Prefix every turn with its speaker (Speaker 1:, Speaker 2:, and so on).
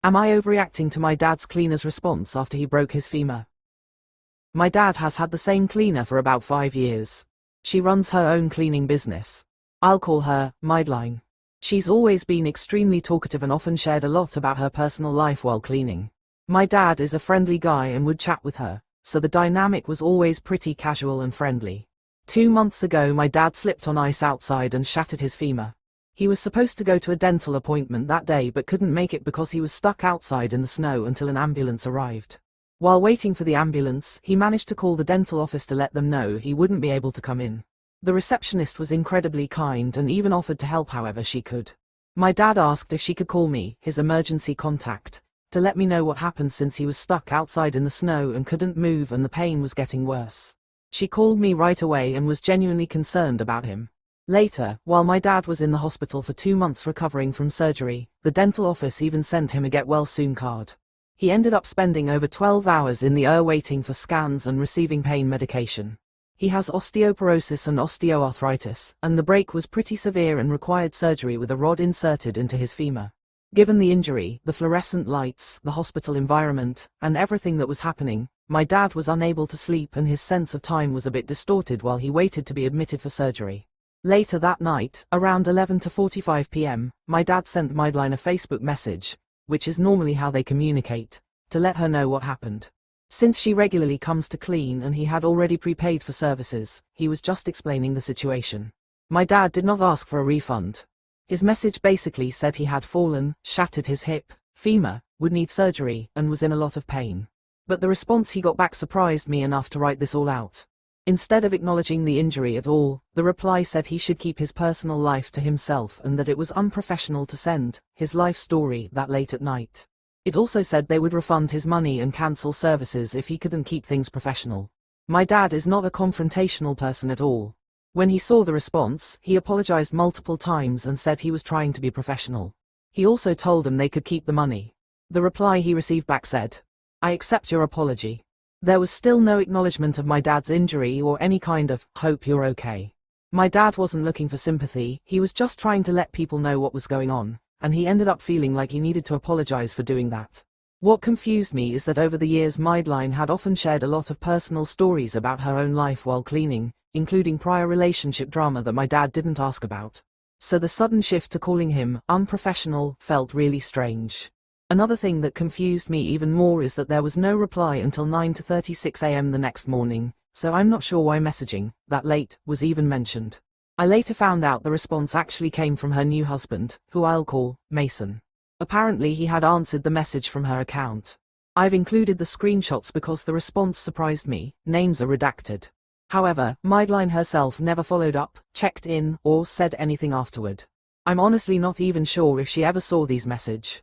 Speaker 1: Am I overreacting to my dad's cleaner's response after he broke his femur? My dad has had the same cleaner for about 5 years. She runs her own cleaning business. I'll call her Madeline. She's always been extremely talkative and often shared a lot about her personal life while cleaning. My dad is a friendly guy and would chat with her, so the dynamic was always pretty casual and friendly. 2 months ago my dad slipped on ice outside and shattered his femur. He was supposed to go to a dental appointment that day but couldn't make it because he was stuck outside in the snow until an ambulance arrived. While waiting for the ambulance, he managed to call the dental office to let them know he wouldn't be able to come in. The receptionist was incredibly kind and even offered to help however she could. My dad asked if she could call me, his emergency contact, to let me know what happened since he was stuck outside in the snow and couldn't move and the pain was getting worse. She called me right away and was genuinely concerned about him. Later, while my dad was in the hospital for 2 months recovering from surgery, the dental office even sent him a get well soon card. He ended up spending over 12 hours in the ER waiting for scans and receiving pain medication. He has osteoporosis and osteoarthritis, and the break was pretty severe and required surgery with a rod inserted into his femur. Given the injury, the fluorescent lights, the hospital environment, and everything that was happening, my dad was unable to sleep and his sense of time was a bit distorted while he waited to be admitted for surgery. Later that night, around 11:45 p.m., my dad sent Madeline a Facebook message, which is normally how they communicate, to let her know what happened. Since she regularly comes to clean and he had already prepaid for services, he was just explaining the situation. My dad did not ask for a refund. His message basically said he had fallen, shattered his hip, femur, would need surgery, and was in a lot of pain. But the response he got back surprised me enough to write this all out. Instead of acknowledging the injury at all, the reply said he should keep his personal life to himself and that it was unprofessional to send his life story that late at night. It also said they would refund his money and cancel services if he couldn't keep things professional. My dad is not a confrontational person at all. When he saw the response, he apologized multiple times and said he was trying to be professional. He also told them they could keep the money. The reply he received back said, "I accept your apology." There was still no acknowledgement of my dad's injury or any kind of, "hope you're okay." My dad wasn't looking for sympathy, he was just trying to let people know what was going on, and he ended up feeling like he needed to apologize for doing that. What confused me is that over the years Madeline had often shared a lot of personal stories about her own life while cleaning, including prior relationship drama that my dad didn't ask about. So the sudden shift to calling him unprofessional felt really strange. Another thing that confused me even more is that there was no reply until 9:36 a.m. the next morning, so I'm not sure why messaging that late was even mentioned. I later found out the response actually came from her new husband, who I'll call Mason. Apparently he had answered the message from her account. I've included the screenshots because the response surprised me. Names are redacted. However, Madeline herself never followed up, checked in, or said anything afterward. I'm honestly not even sure if she ever saw these messages.